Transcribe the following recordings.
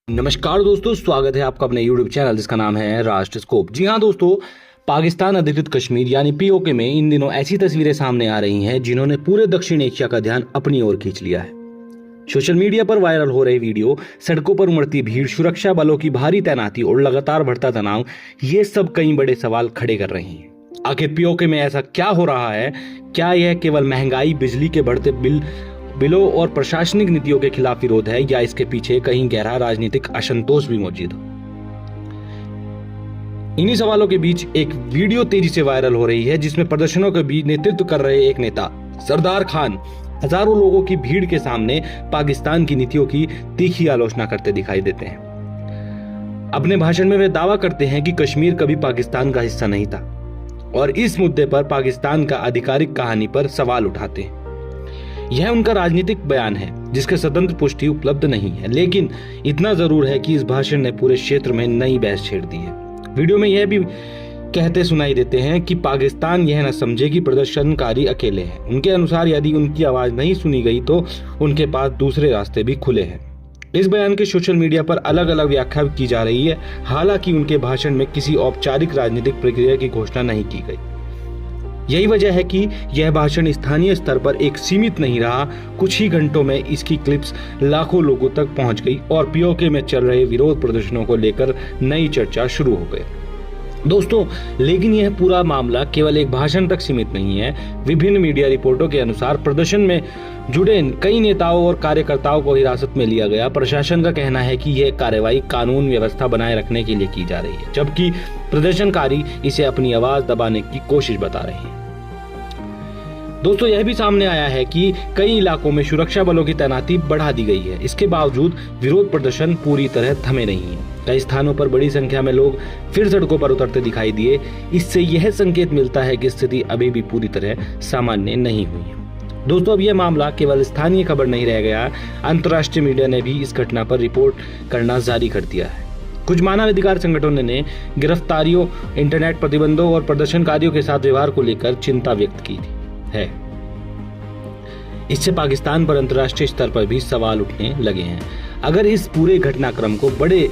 नमस्कार दोस्तों, स्वागत है आपका अपने YouTube चैनल जिसका नाम है राष्ट्र स्कोप। जी हाँ दोस्तों, पाकिस्तान अधिकृत कश्मीर यानी पीओके में इन दिनों ऐसी तस्वीरें सामने आ रही हैं जिन्होंने पूरे दक्षिण एशिया का ध्यान अपनी ओर खींच लिया है। सोशल मीडिया पर वायरल हो रहे वीडियो, सड़कों पर उमड़ती भीड़, सुरक्षा बलों की भारी तैनाती और लगातार बढ़ता तनाव, ये सब कई बड़े सवाल खड़े कर रहे हैं। आखिर पीओके में ऐसा क्या हो रहा है? क्या यह केवल महंगाई, बिजली के बढ़ते बिलों और प्रशासनिक नीतियों के खिलाफ विरोध है, या इसके पीछे कहीं गहरा राजनीतिक असंतोष भी मौजूद हो? इन्हीं सवालों के बीच एक वीडियो तेजी से वायरल हो रही है जिसमें प्रदर्शनों के बीच नेतृत्व कर रहे एक नेता सरदार खान हजारों लोगों की भीड़ के सामने पाकिस्तान की नीतियों की तीखी आलोचना करते दिखाई देते हैं। अपने भाषण में वे दावा करते हैं कि कश्मीर कभी पाकिस्तान का हिस्सा नहीं था और इस मुद्दे पर पाकिस्तान का आधिकारिक कहानी पर सवाल उठाते हैं। यह उनका राजनीतिक बयान है जिसके स्वतंत्र पुष्टि उपलब्ध नहीं है, लेकिन इतना जरूर है कि इस भाषण ने पूरे क्षेत्र में नई बहस छेड़ दी है। वीडियो में यह भी कहते सुनाई देते हैं कि पाकिस्तान यह न समझे कि प्रदर्शनकारी अकेले हैं। उनके अनुसार यदि उनकी आवाज नहीं सुनी गई तो उनके पास दूसरे रास्ते भी खुले हैं। इस बयान के सोशल मीडिया पर अलग अलग व्याख्या की जा रही है। हालांकि उनके भाषण में किसी औपचारिक राजनीतिक प्रक्रिया की घोषणा नहीं की गई। यही वजह है कि यह भाषण स्थानीय स्तर पर एक सीमित नहीं रहा। कुछ ही घंटों में इसकी क्लिप्स लाखों लोगों तक पहुंच गई और पीओके में चल रहे विरोध प्रदर्शनों को लेकर नई चर्चा शुरू हो गई। दोस्तों, लेकिन यह पूरा मामला केवल एक भाषण तक सीमित नहीं है। विभिन्न मीडिया रिपोर्टों के अनुसार प्रदर्शन में जुड़े कई नेताओं और कार्यकर्ताओं को हिरासत में लिया गया। प्रशासन का कहना है कि यह कार्रवाई कानून व्यवस्था बनाए रखने के लिए की जा रही है, जबकि प्रदर्शनकारी इसे अपनी आवाज दबाने की कोशिश बता रहे हैं। दोस्तों, यह भी सामने आया है कि कई इलाकों में सुरक्षा बलों की तैनाती बढ़ा दी गई है। इसके बावजूद विरोध प्रदर्शन पूरी तरह थमे नहीं है। कई स्थानों पर बड़ी संख्या में लोग फिर सड़कों पर उतरते दिखाई दिए। इससे यह संकेत मिलता है कि स्थिति अभी भी पूरी तरह सामान्य नहीं हुई है। दोस्तों, अब यह मामला केवल स्थानीय खबर नहीं रह गया। अंतर्राष्ट्रीय मीडिया ने भी इस घटना पर रिपोर्ट करना जारी कर दिया है। कुछ मानवाधिकार संगठनों ने गिरफ्तारियों, इंटरनेट प्रतिबंधों और प्रदर्शनकारियों के साथ व्यवहार को लेकर चिंता व्यक्त की है। इससे पाकिस्तान पर अंतर्राष्ट्रीय स्तर पर भी सवाल उठने लगे हैं। अगर इस पूरे घटनाक्रम को बड़े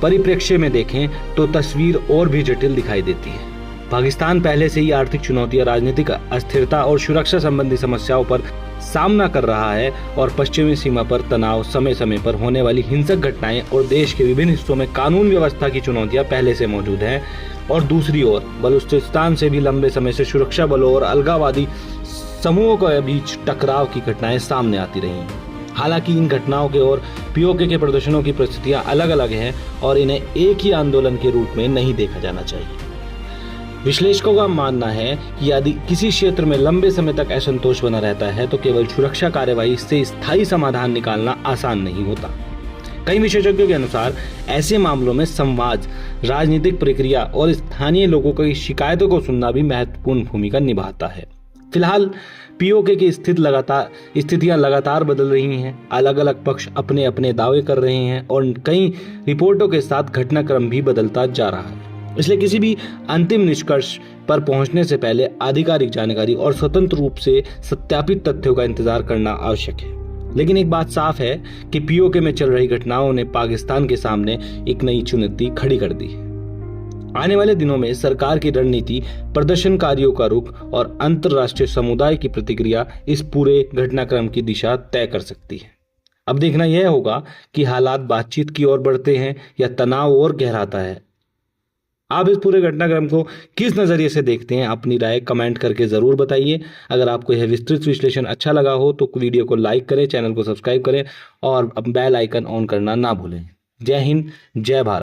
परिप्रेक्ष्य में देखें तो तस्वीर और भी जटिल दिखाई देती है। पाकिस्तान पहले से ही आर्थिक चुनौतियां, राजनीतिक अस्थिरता और सुरक्षा संबंधी समस्याओं पर सामना कर रहा है और पश्चिमी सीमा पर तनाव, समय समय पर होने वाली हिंसक घटनाएं और देश के विभिन्न हिस्सों में कानून व्यवस्था की चुनौतियां पहले से मौजूद हैं। और दूसरी ओर बलूचिस्तान से भी लंबे समय से सुरक्षा बलों और अलगाववादी समूहों के बीच टकराव की घटनाएं सामने आती रही हैं। हालांकि इन घटनाओं के और पीओके के प्रदर्शनों की परिस्थितियां अलग अलग हैं और इन्हें एक ही आंदोलन के रूप में नहीं देखा जाना चाहिए। विश्लेषकों का मानना है कि यदि किसी क्षेत्र में लंबे समय तक असंतोष बना रहता है तो केवल सुरक्षा कार्रवाई से स्थायी समाधान निकालना आसान नहीं होता। कई विशेषज्ञों के अनुसार ऐसे मामलों में संवाद, राजनीतिक प्रक्रिया और स्थानीय लोगों की शिकायतों को सुनना भी महत्वपूर्ण भूमिका निभाता है। फिलहाल पीओके की स्थितियां लगातार बदल रही हैं। अलग अलग पक्ष अपने अपने दावे कर रहे हैं और कई रिपोर्टों के साथ घटनाक्रम भी बदलता जा रहा है। इसलिए किसी भी अंतिम निष्कर्ष पर पहुंचने से पहले आधिकारिक जानकारी और स्वतंत्र रूप से सत्यापित तथ्यों का इंतजार करना आवश्यक है। लेकिन एक बात साफ है कि पीओके में चल रही घटनाओं ने पाकिस्तान के सामने एक नई चुनौती खड़ी कर दी है। आने वाले दिनों में सरकार की रणनीति, प्रदर्शनकारियों का रुख और अंतर्राष्ट्रीय समुदाय की प्रतिक्रिया इस पूरे घटनाक्रम की दिशा तय कर सकती है। अब देखना यह होगा कि हालात बातचीत की ओर बढ़ते हैं या तनाव और गहराता है। आप इस पूरे घटनाक्रम को किस नजरिए से देखते हैं? अपनी राय कमेंट करके जरूर बताइए। अगर आपको यह विस्तृत विश्लेषण अच्छा लगा हो तो वीडियो को लाइक करें, चैनल को सब्सक्राइब करें और बेल आइकन ऑन करना ना भूलें। जय हिंद, जय भारत।